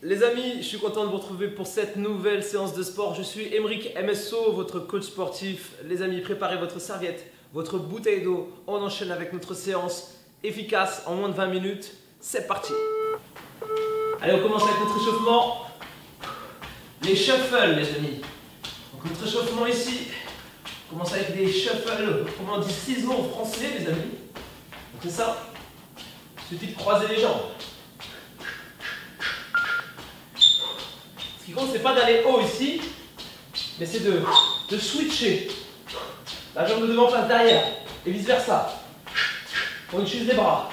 Les amis, je suis content de vous retrouver pour cette nouvelle séance de sport. Je suis Aymeric MSO, votre coach sportif. Les amis, préparez votre serviette, votre bouteille d'eau. On enchaîne avec notre séance efficace en moins de 20 minutes. C'est parti. Allez, on commence avec notre échauffement. Les shuffles, les amis. Donc notre échauffement ici, on commence avec des shuffles, comment on dit ciseaux en français, les amis. Donc c'est ça. Il suffit de croiser les jambes. Ce qui compte, c'est pas d'aller haut ici, mais c'est de switcher. La jambe de devant passe derrière, et vice versa. Pour une chute des bras.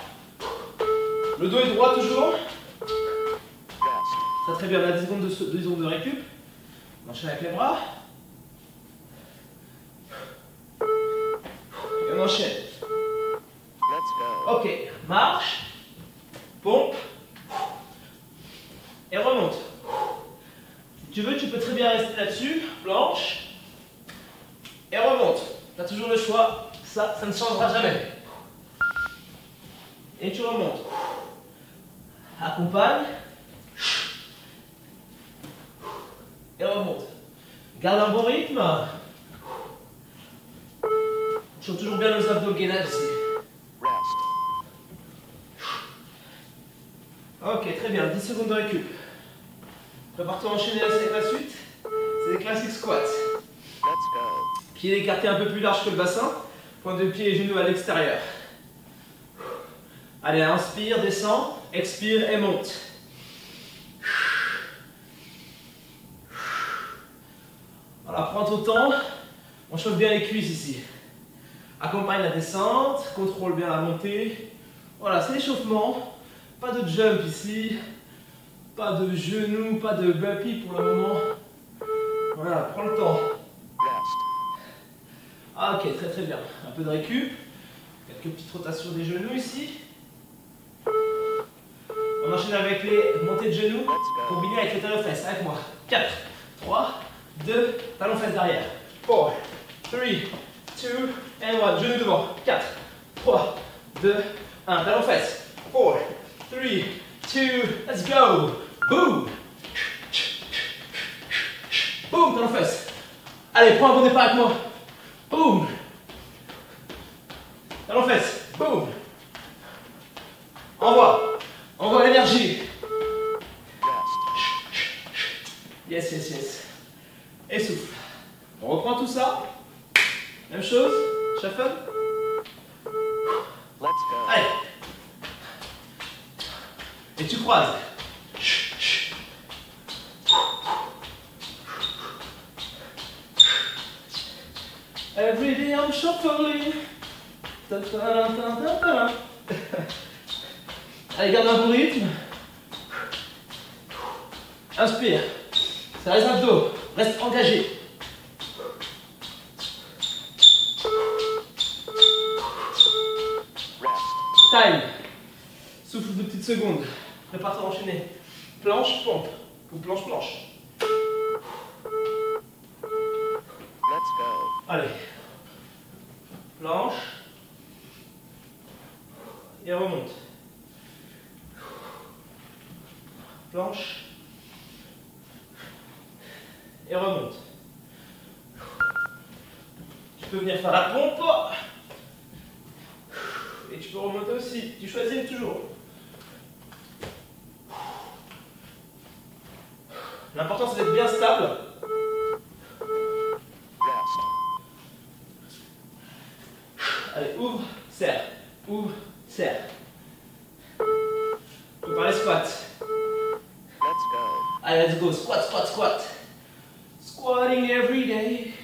Le dos est droit toujours. Très très bien, on a 10 secondes de récup. On enchaîne avec les bras. Et on enchaîne. Ok, marche, pompe, et remonte. Si tu veux, tu peux très bien rester là-dessus, planche, et remonte. Tu as toujours le choix, ça ne changera jamais. Et tu remontes. Accompagne, et remonte. Garde un bon rythme. On chauffe toujours bien nos abdos, le gainage ici. Ok, très bien, 10 secondes de récup. Prépare-toi à enchaîner avec la suite. C'est des classiques squats. Pieds écartés un peu plus large que le bassin. Pointe de pied et genoux à l'extérieur. Allez, inspire, descend, expire et monte. Voilà, prends ton temps. On chauffe bien les cuisses ici. Accompagne la descente, contrôle bien la montée. Voilà, c'est l'échauffement. Pas de jump ici. Pas de genoux, pas de burpee pour le moment. Voilà, prends le temps. Ah, ok, très très bien. Un peu de récup. Quelques petites rotations des genoux ici. On enchaîne avec les montées de genoux combinées avec les talons fesses. Avec moi. 4, 3, 2, talons fesses derrière. 4, 3, 2, et 1. Genoux devant. 4, 3, 2, 1. Talons fesses. 4, 3, 2, let's go. Boom. Boom, talons fesses. Allez, prends un bon départ avec moi. Boom. Talons fesses. Boom. Envoie. Envoie l'énergie. Yes, yes, yes. Et souffle. On reprend tout ça. Même chose. Shuffle. Allez. Et tu croises. Every day I'm shuffling. Allez, garde un bon rythme. Inspire. Ça reste abdos. Reste engagé. Time. Souffle 2 petites secondes. Prépare-toi à enchaîner. Planche, pompe. Ou planche, planche. Allez. Planche. Et remonte. Planche. Et remonte. Tu peux venir faire la pompe. Et tu peux remonter aussi. Tu choisis toujours. L'important c'est d'être bien stable. Allez, ouvre, serre. Ouvre, serre. On peut parler squat. Allez, let's go. Squat, squat, squat. Squatting every day.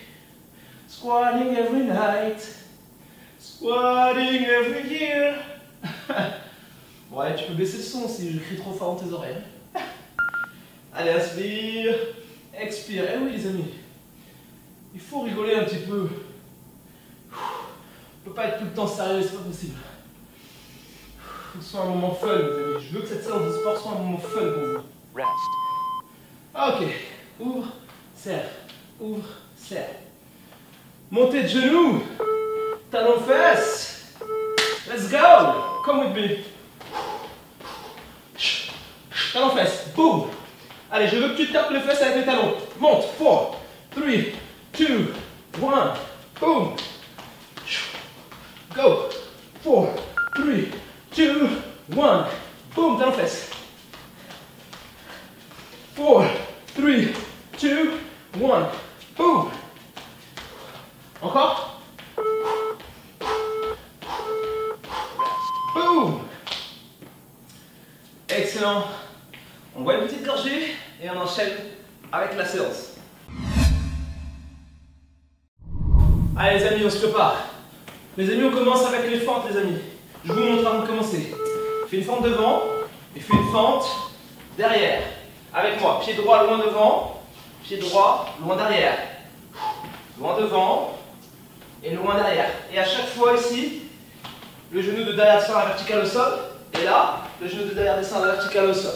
Squatting every night. Squatting every year. Ouais, tu peux baisser le son si je crie trop fort dans tes oreilles. Allez, inspire, expire. Eh oui, les amis, il faut rigoler un petit peu. On ne peut pas être tout le temps sérieux, c'est pas possible. Il faut que ce soit un moment fun, les amis. Je veux que cette séance de sport soit un moment fun pour vous. Ok, ouvre, serre, ouvre, serre. Montée de genoux, talons fesses. Let's go. Come with me. Talons fesses, boum. Allez, je veux que tu te tapes les fesses avec les talons. Monte. 4, 3, 2, 1. Boom. Go. 4, 3, 2, 1. Boom, talons fesses. 4, 3, 2, 1. Boom. Encore. Boom. Excellent. On voit une petite gorgée et on enchaîne avec la séance. Allez les amis, on se prépare. Les amis, on commence avec les fentes les amis. Je vous montre avant de commencer. Fais une fente devant et fais une fente derrière. Avec moi, pied droit loin devant, pied droit loin derrière. Loin devant et loin derrière. Et à chaque fois ici, le genou de derrière descend à la verticale au sol. Et là, le genou de derrière descend à la verticale au sol.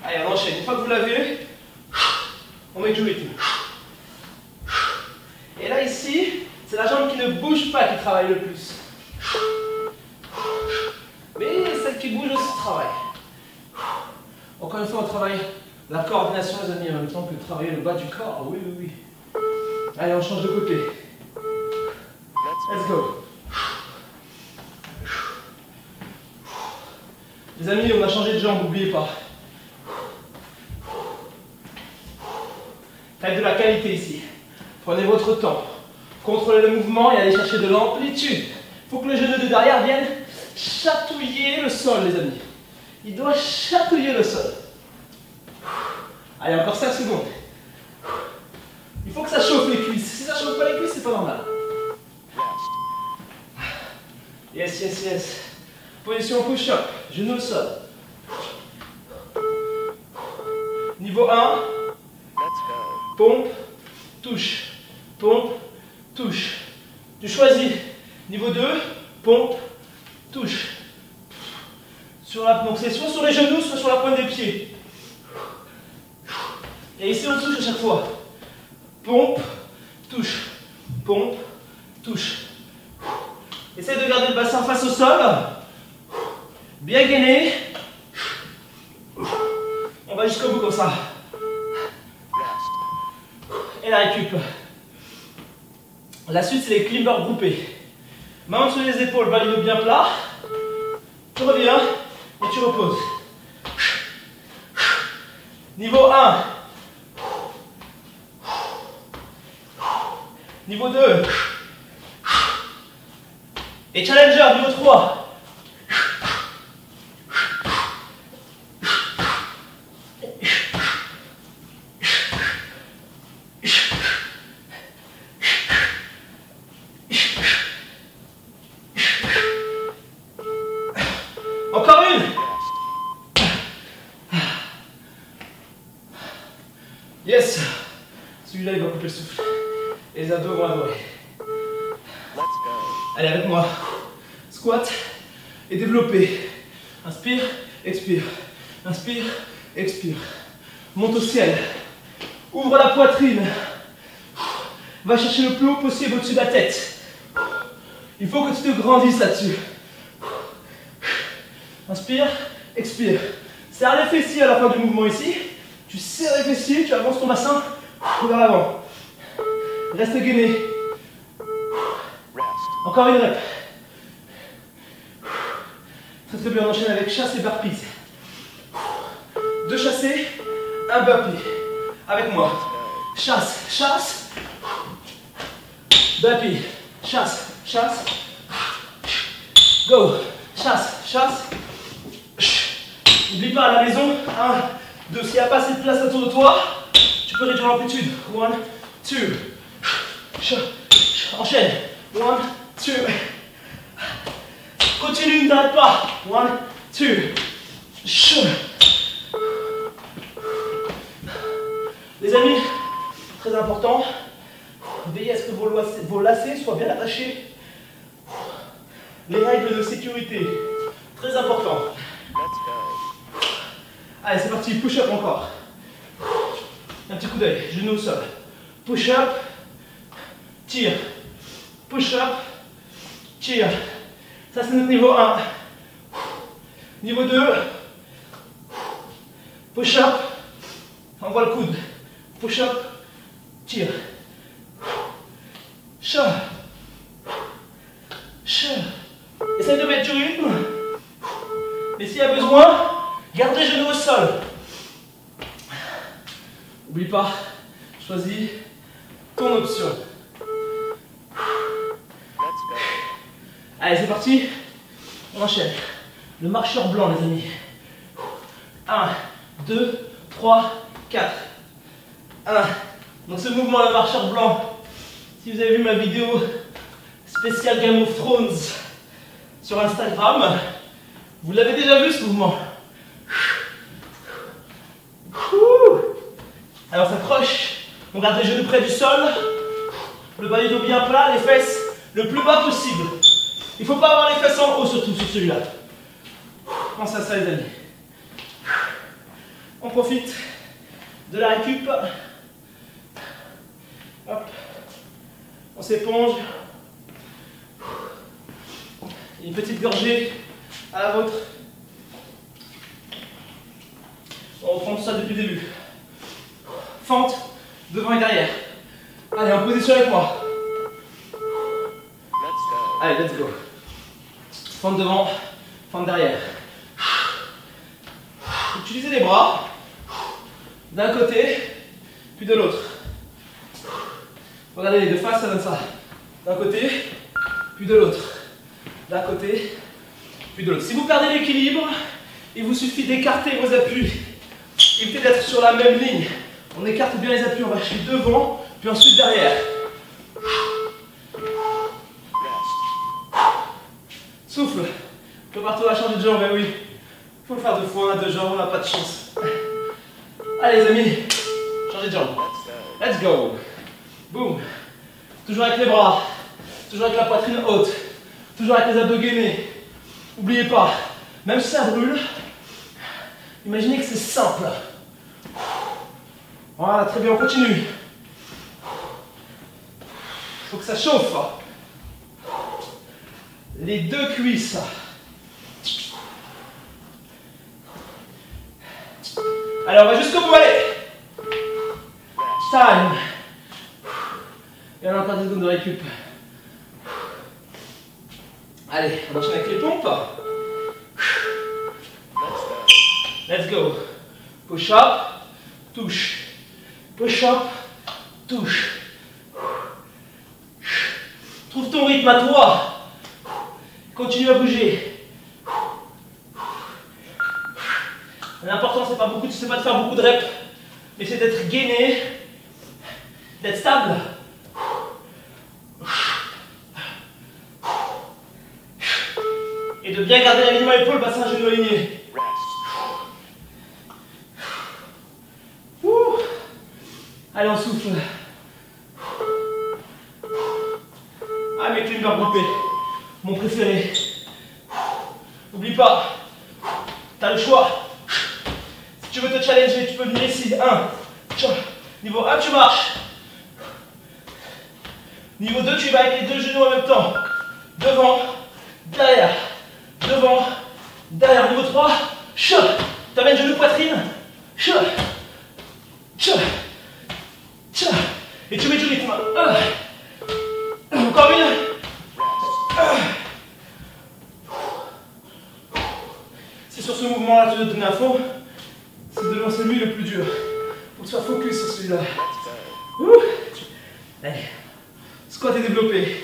Allez, on enchaîne. Une fois que vous l'avez, on met du rythme. Et là, ici, c'est la jambe qui ne bouge pas qui travaille le plus. Mais celle qui bouge aussi travaille. Encore une fois, on travaille la coordination, les amis, en même temps que travailler le bas du corps. Oui, oui, oui. Allez, on change de côté. Let's go. Les amis, on a changé de jambe, n'oubliez pas. Faites de la qualité ici. Prenez votre temps. Contrôlez le mouvement et allez chercher de l'amplitude. Il faut que le genou de derrière vienne chatouiller le sol, les amis. Il doit chatouiller le sol. Allez, encore 5 secondes. Il faut que ça chauffe les cuisses. Si ça ne chauffe pas les cuisses, c'est pas normal. Yes, yes, yes. Position push-up. Genou au sol. Niveau 1. Pompe, touche. Pompe, touche. Tu choisis. Niveau 2. Pompe, touche. Donc c'est soit sur les genoux, soit sur la pointe des pieds. Et ici on touche à chaque fois. Pompe, touche. Pompe, touche. Essaye de garder le bassin face au sol. Bien gainé. On va jusqu'au bout comme ça. Et la récup. La suite, c'est les climbers groupés. Main sur les épaules, bas bien plat. Tu reviens et tu reposes. Niveau 1. Niveau 2. Et challenger, niveau 3. Encore une. Yes. Celui-là, il va couper le souffle. Et les abdos vont adorer. Allez, avec moi. Squat et développer. Inspire, expire. Inspire, expire. Monte au ciel. Ouvre la poitrine. Va chercher le plus haut possible au-dessus de la tête. Il faut que tu te grandisses là-dessus. Inspire, expire. Serre les fessiers à la fin du mouvement ici. Tu serres les fessiers, tu avances ton bassin vers l'avant. Reste gainé. Encore une rep. Très très bien, on enchaîne avec chasse et burpees. 2 chassés, 1 burpee. Avec moi. Chasse, chasse. Burpee. Chasse, chasse. Go. Chasse, chasse. N'oublie pas à la maison, 1, 2, s'il n'y a pas assez de place autour de toi, tu peux réduire l'amplitude. 1, 2. Enchaîne. 1, 2. Continue, ne t'arrête pas. 1, 2. Les amis, très important, veillez à ce que vos lacets soient bien attachés. Les règles de sécurité, très important. Allez, c'est parti, push-up encore. Un petit coup d'œil, genou au sol. Push-up, tire. Push-up, tire. Ça, c'est notre niveau 1. Niveau 2. Push-up. Envoie le coude. Push-up. Tire. Chat. Chat. Essaye de mettre du rythme. Mais s'il y a besoin, garde les genoux au sol. N'oublie pas, choisis ton option. Allez, c'est parti. On enchaîne. Le marcheur blanc, les amis. 1, 2, 3, 4. 1. Donc ce mouvement, le marcheur blanc, si vous avez vu ma vidéo spéciale Game of Thrones sur Instagram, vous l'avez déjà vu ce mouvement. Alors on s'accroche, on garde les genoux près du sol, le bas du dos bien plat, les fesses le plus bas possible. Il ne faut pas avoir les fesses en haut, surtout sur celui-là. Pense à ça les amis. On profite de la récup. Hop. On s'éponge. Une petite gorgée à la vôtre. On reprend tout ça depuis le début. Fente devant et derrière. Allez, en position avec moi. Allez, let's go. Fente devant, fente derrière. Utilisez les bras d'un côté, puis de l'autre. Regardez les deux faces, ça donne ça. D'un côté, puis de l'autre. D'un côté, puis de l'autre. Si vous perdez l'équilibre, il vous suffit d'écarter vos appuis. Évitez d'être sur la même ligne. On écarte bien les appuis, on va chercher devant, puis ensuite derrière. Souffle. Prépare-toi à changer de jambe, mais oui. Il faut le faire 2 fois, on a 2 jambes, on n'a pas de chance. Allez les amis, changez de jambe. Let's go. Boum. Toujours avec les bras, toujours avec la poitrine haute, toujours avec les abdos gainés. N'oubliez pas, même si ça brûle, imaginez que c'est simple. Voilà, très bien, on continue. Il faut que ça chauffe. Les 2 cuisses. Allez, on va jusqu'au bout, allez. Time. Et on a encore 10 secondes de récup. Allez, on enchaîne avec les pompes. Let's go. Push up, touche. Push up, touche. Trouve ton rythme à toi. Continue à bouger. L'important, c'est pas de faire beaucoup de reps, mais c'est d'être gainé, d'être stable. Et de bien garder l'alignement épaule, bassin, genou aligné. Allez, on souffle. Ah, mes climbers groupés. Mon préféré. N'oublie pas, tu as le choix. Si tu veux te challenger, tu peux venir ici. 1. Niveau 1, tu marches. Niveau 2, tu vas avec les 2 genoux en même temps. Devant, derrière. Devant, derrière. Niveau 3, tu amènes genou poitrine. Et tu mets du rythme. Encore une. C'est sur ce mouvement-là que tu dois te donner à fond. C'est de lancer lui le plus dur. Faut que tu sois focus sur celui-là. Allez. Squat et développé.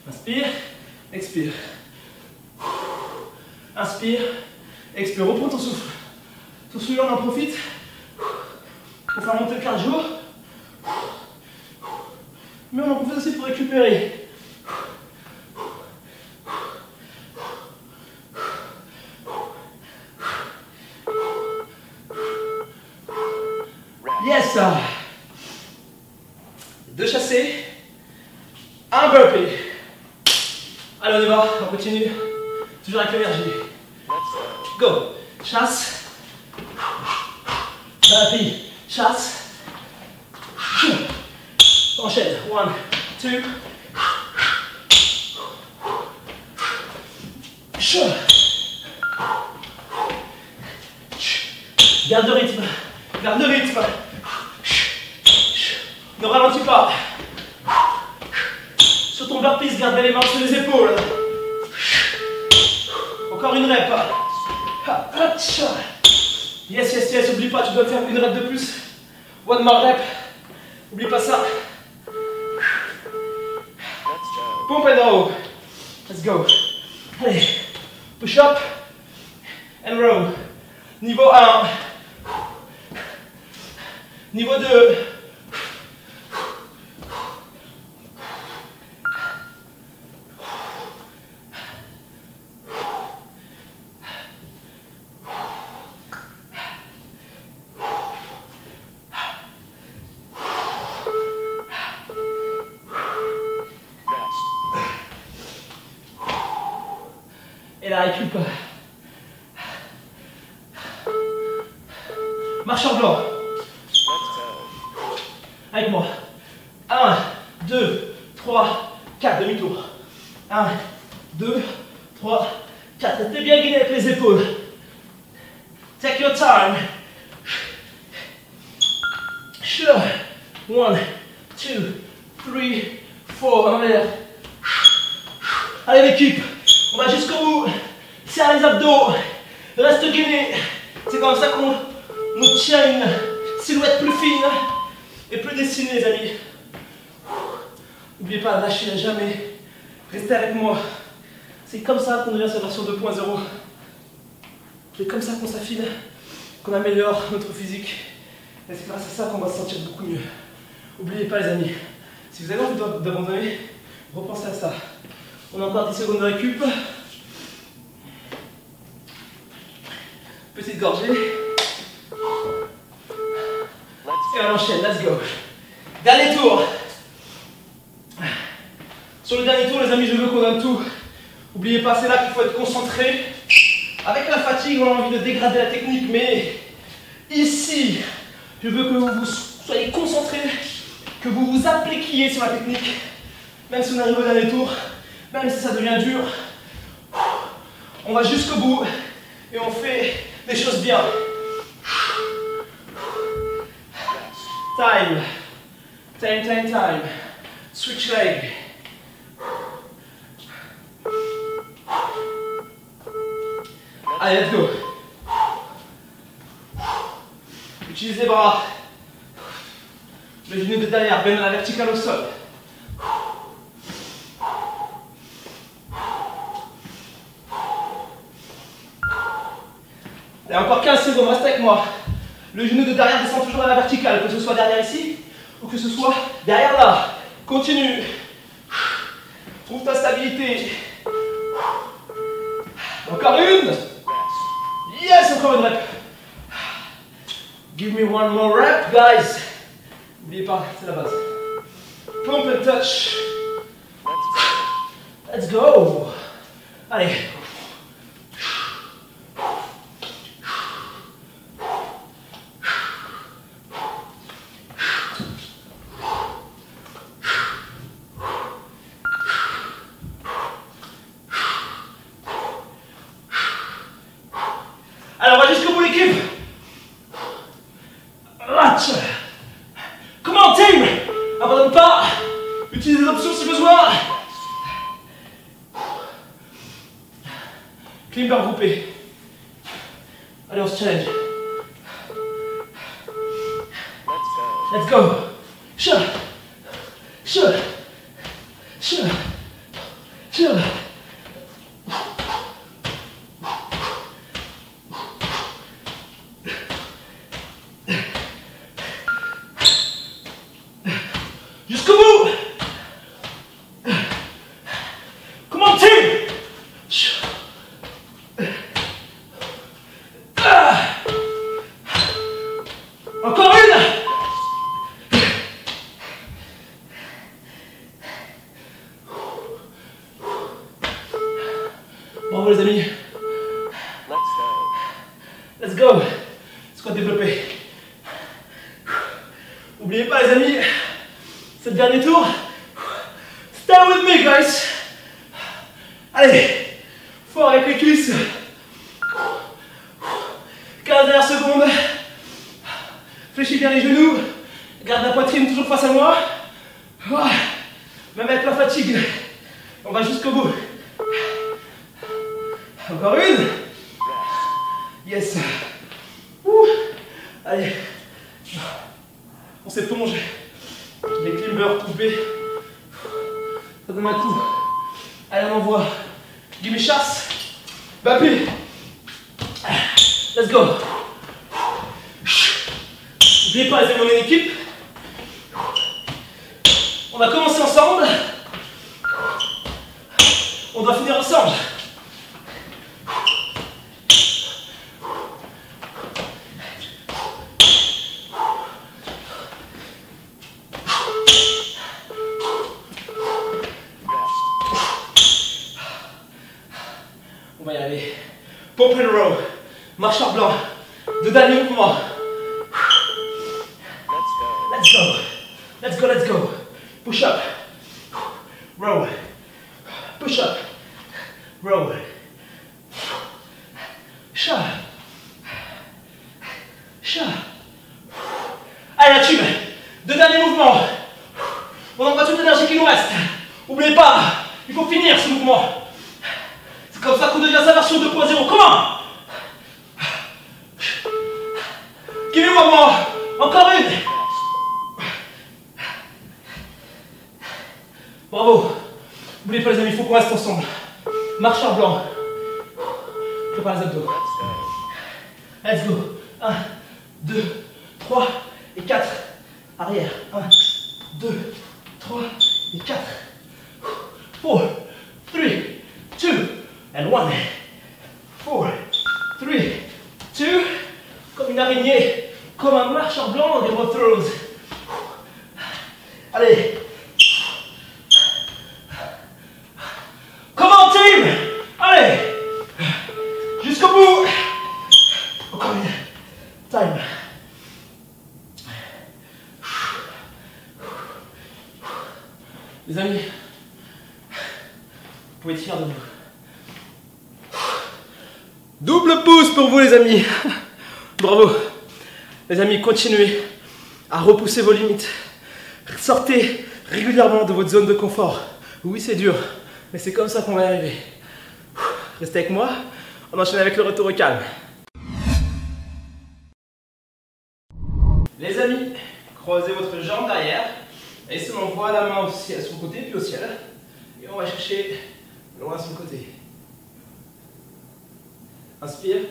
Inspire, expire. Inspire, expire. Reprends ton souffle. Sur celui-là, on en profite pour faire monter le cardio. Mais on en profite aussi pour récupérer. Yes! 2 chassés, 1 burpee. Allez, on y va, on continue. Toujours avec l'énergie. Go! Chasse. Burpee. Chasse. Enchaîne. 1, 2. Garde le rythme. Garde le rythme. Ne ralentis pas. Sur ton burpees, garde les mains sur les épaules. Encore une rep. Yes, yes, yes. Oublie pas, tu dois faire une rep de plus. One more rep. Oublie pas ça. Pump and row. Let's go. Allez. Push up and row. Niveau 1. Niveau 2. Et la récup. Marche en blanc. Avec moi. 1, 2, 3, 4. Demi-tour. 1, 2, 3, 4. Restez bien guidé avec les épaules. Take your time. Sure. 1, 2, 3, 4. En arrière. Allez l'équipe. On va jusqu'au bout. Serre les abdos. Reste gainé. C'est comme ça qu'on obtient une silhouette plus fine et plus dessinée, les amis. N'oubliez pas, lâchez jamais. Restez avec moi. C'est comme ça qu'on devient sa version 2.0. C'est comme ça qu'on s'affine, qu'on améliore notre physique. Et c'est grâce à ça qu'on va se sentir beaucoup mieux. N'oubliez pas, les amis, si vous avez envie d'abandonner, repensez à ça. On a encore 10 secondes de récup. Petite gorgée. Et on enchaîne, let's go. Dernier tour. Sur le dernier tour, les amis, je veux qu'on donne tout. N'oubliez pas, c'est là qu'il faut être concentré. Avec la fatigue, on a envie de dégrader la technique, mais ici, je veux que vous soyez concentrés, que vous vous appliquiez sur la technique. Même si on arrive au dernier tour, même si ça devient dur, on va jusqu'au bout et on fait les choses bien. Time. Time, time, time. Switch leg. Allez, let's go. Utilise les bras. Le genou de derrière, bien à la verticale au sol. Et encore 15 secondes, reste avec moi. Le genou de derrière descend toujours à la verticale, que ce soit derrière ici ou que ce soit derrière là. Continue. Trouve ta stabilité. Encore une. Yes, encore une rep. Give me one more rep, guys. N'oubliez pas, c'est la base. Pump and touch. Let's go. Allez. Alors, on va jusqu'au bout, l'équipe. Comment, team? Abandonne pas. Utilise les options si besoin. Clean bar groupé. Allez, on se challenge. Let's go. Sure. Sure. Sure. Sure. Jusqu'au bout. Comment, team? Encore une. Bravo les amis. Let's go. Squat développé. N'oubliez pas les amis, c'est le dernier tour. Stay with me guys. Allez, fort avec les cuisses. 15 dernières secondes. Fléchis bien les genoux. Garde la poitrine toujours face à moi. Ah, même avec la fatigue, on va jusqu'au bout. Encore une. Yes. Allez. On s'éponge. Les climbers coupés. Ça donne un coup. Allez, on envoie. Gimme chasse. Bappé. Let's go. N'oubliez pas, les amis, on est une équipe. On va commencer ensemble. On doit finir ensemble. On va y aller. Pump and row. Marcheur blanc. Deux derniers mouvements. Let's go. Let's go, let's go. Push up. Row. Push up. Row. Chat. Chat. Allez, la tube. Deux derniers mouvements. On envoie toute l'énergie qui nous reste. N'oubliez pas, il faut finir ce mouvement. C'est comme ça qu'on devient sa version 2.0. Comment? Give me one more. Encore une. Bravo. N'oubliez pas les amis, il faut qu'on reste ensemble. Marcheur blanc. Prépare les abdos. Let's go. 1, 2, 3 et 4. Arrière. 1, 2, 3 et 4. 4, 3, 2 and 1. 4, 3, 2. Comme une araignée, comme un marcheur blanc des row throws. Allez. Comment team? Allez. Jusqu'au bout. Encore une. Time. Les amis, vous pouvez être fiers de vous. Double pouce pour vous les amis. Bravo. Les amis, continuez à repousser vos limites. Sortez régulièrement de votre zone de confort. Oui, c'est dur, mais c'est comme ça qu'on va y arriver. Restez avec moi, on enchaîne avec le retour au calme. Les amis, croisez votre jambe derrière. Et si on envoie la main aussi à son côté, puis au ciel. Et on va chercher loin à son côté. Inspire.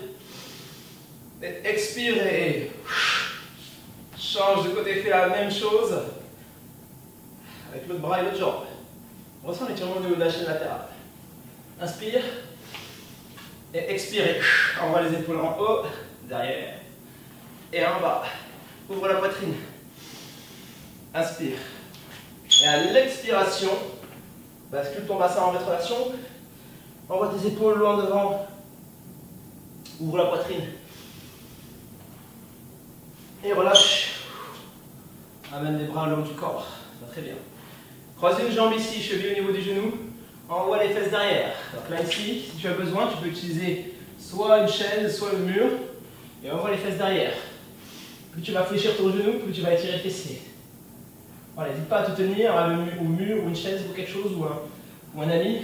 Et expire et change de côté, fais la même chose. Avec l'autre bras et l'autre jambe. On ressent l'étirement au niveau de la chaîne latérale. Inspire. Et expire. Envoie les épaules en haut, derrière. Et en bas. Ouvre la poitrine. Inspire. Et à l'expiration, bascule ton bassin en rétroversion. Envoie tes épaules loin devant. Ouvre la poitrine. Et relâche. Amène les bras le long du corps. Ça va très bien. Croise une jambe ici, cheville au niveau du genou. Envoie les fesses derrière. Donc là ici, si tu as besoin, tu peux utiliser soit une chaise, soit le mur. Et envoie les fesses derrière. Plus tu vas fléchir ton genou, plus tu vas étirer le fessier. Voilà, n'hésite pas à te tenir au mur ou une chaise ou quelque chose ou un ami.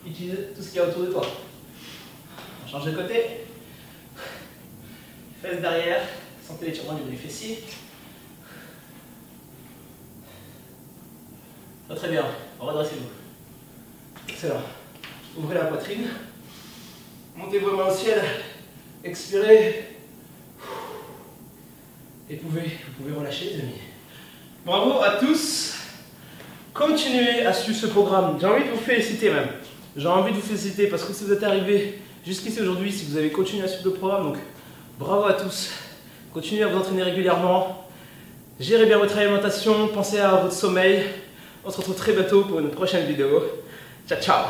Utilise tout ce qu'il y a autour de toi. On change de côté. Fesses derrière. Sentez l'étirement au niveau du fessier. Très bien. Redressez-vous. Excellent. Ouvrez la poitrine. Montez vos mains au ciel. Expirez. Et vous pouvez relâcher les amis. Bravo à tous. Continuez à suivre ce programme. J'ai envie de vous féliciter même. J'ai envie de vous féliciter parce que si vous êtes arrivés jusqu'ici aujourd'hui, si vous avez continué à suivre le programme, donc bravo à tous. Continuez à vous entraîner régulièrement. Gérez bien votre alimentation. Pensez à votre sommeil. On se retrouve très bientôt pour une prochaine vidéo. Ciao, ciao.